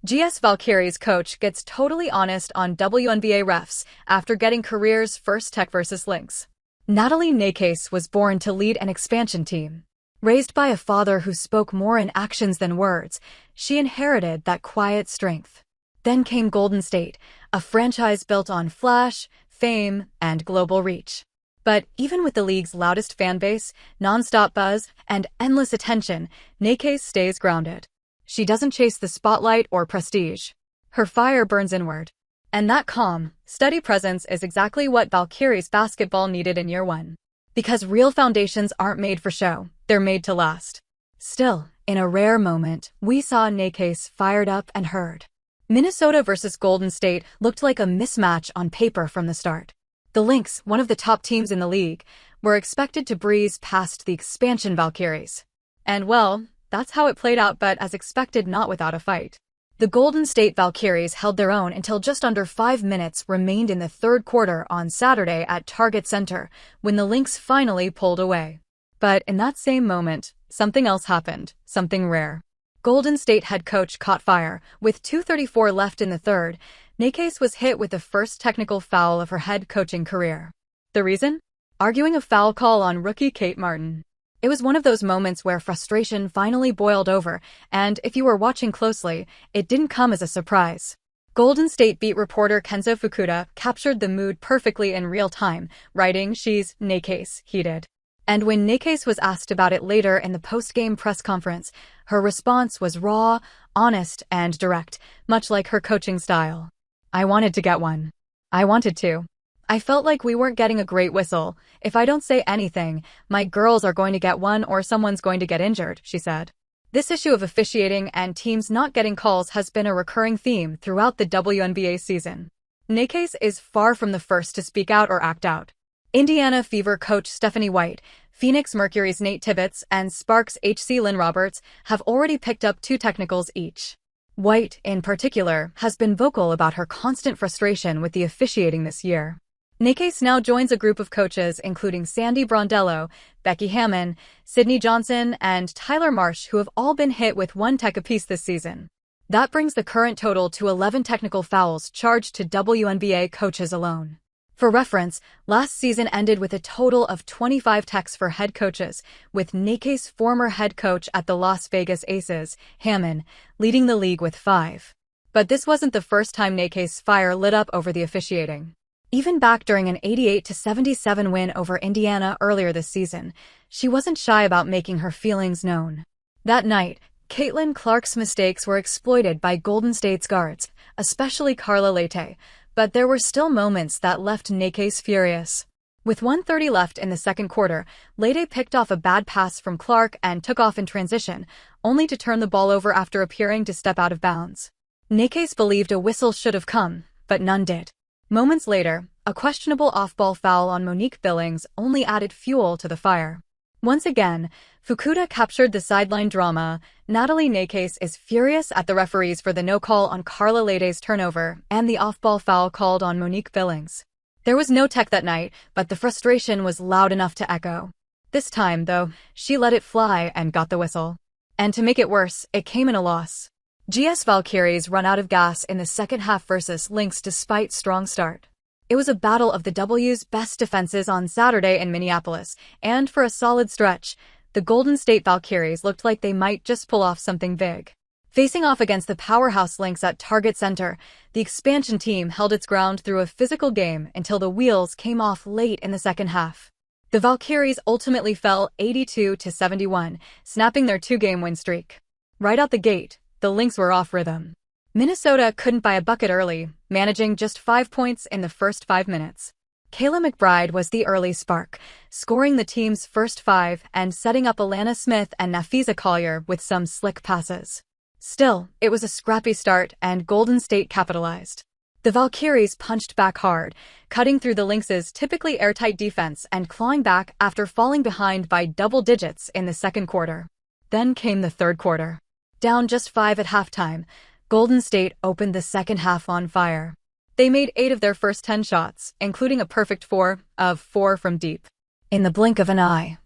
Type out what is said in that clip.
GS Valkyries coach gets totally honest on WNBA refs after getting career's first tech versus Lynx. Natalie Nakase was born to lead an expansion team. Raised by a father who spoke more in actions than words, she inherited that quiet strength. Then came Golden State, a franchise built on flash, fame, and global reach. But even with the league's loudest fan base, non-stop buzz, and endless attention, Nakase stays grounded. She doesn't chase the spotlight or prestige. Her fire burns inward. And that calm, steady presence is exactly what Valkyries basketball needed in year one. Because real foundations aren't made for show, they're made to last. Still, in a rare moment, we saw Nakase fired up and heard. Minnesota versus Golden State looked like a mismatch on paper from the start. The Lynx, one of the top teams in the league, were expected to breeze past the expansion Valkyries. And well, that's how it played out, but as expected, not without a fight. The Golden State Valkyries held their own until just under 5 minutes remained in the third quarter on Saturday at Target Center, when the Lynx finally pulled away. But in that same moment, something else happened, something rare. Golden State head coach caught fire. With 2:34 left in the third, Nakase was hit with the first technical foul of her head coaching career. The reason? Arguing a foul call on rookie Kate Martin. It was one of those moments where frustration finally boiled over, and if you were watching closely, it didn't come as a surprise. Golden State beat reporter Kenzo Fukuda captured the mood perfectly in real time, writing, "She's Nakase, heated." And when Nakase was asked about it later in the post-game press conference, her response was raw, honest, and direct, much like her coaching style. "I wanted to get one. I wanted to. I felt like we weren't getting a great whistle. If I don't say anything, my girls are going to get one or someone's going to get injured," she said. This issue of officiating and teams not getting calls has been a recurring theme throughout the WNBA season. Nakase is far from the first to speak out or act out. Indiana Fever coach Stephanie White, Phoenix Mercury's Nate Tibbetts, and Sparks HC Lynn Roberts have already picked up 2 technicals each. White, in particular, has been vocal about her constant frustration with the officiating this year. Nakase now joins a group of coaches including Sandy Brondello, Becky Hammon, Sydney Johnson, and Tyler Marsh, who have all been hit with 1 tech apiece this season. That brings the current total to 11 technical fouls charged to WNBA coaches alone. For reference, last season ended with a total of 25 techs for head coaches, with Nakase's former head coach at the Las Vegas Aces, Hammon, leading the league with 5. But this wasn't the first time Nakase's fire lit up over the officiating. Even back during an 88-77 win over Indiana earlier this season, she wasn't shy about making her feelings known. That night, Caitlin Clark's mistakes were exploited by Golden State's guards, especially Carla Leite, but there were still moments that left Nakase furious. With 1:30 left in the second quarter, Leite picked off a bad pass from Clark and took off in transition, only to turn the ball over after appearing to step out of bounds. Nakase believed a whistle should have come, but none did. Moments later, a questionable off-ball foul on Monique Billings only added fuel to the fire. Once again, Fukuda captured the sideline drama. Natalie Nakase is furious at the referees for the no call on Carla Leite's turnover and the off-ball foul called on Monique Billings. There was no tech that night, but the frustration was loud enough to echo. This time, though, she let it fly and got the whistle. And to make it worse, it came in a loss. GS Valkyries run out of gas in the second half versus Lynx despite strong start. It was a battle of the W's best defenses on Saturday in Minneapolis, and for a solid stretch, the Golden State Valkyries looked like they might just pull off something big. Facing off against the powerhouse Lynx at Target Center, the expansion team held its ground through a physical game until the wheels came off late in the second half. The Valkyries ultimately fell 82-71, snapping their 2-game win streak. Right out the gate, the Lynx were off rhythm. Minnesota couldn't buy a bucket early, managing just 5 points in the first 5 minutes. Kayla McBride was the early spark, scoring the team's first 5 and setting up Alana Smith and Nafisa Collier with some slick passes. Still, it was a scrappy start and Golden State capitalized. The Valkyries punched back hard, cutting through the Lynx's typically airtight defense and clawing back after falling behind by double digits in the second quarter. Then came the third quarter. Down just 5 at halftime, Golden State opened the second half on fire. They made 8 of their first 10 shots, including a perfect 4 of 4 from deep. In the blink of an eye,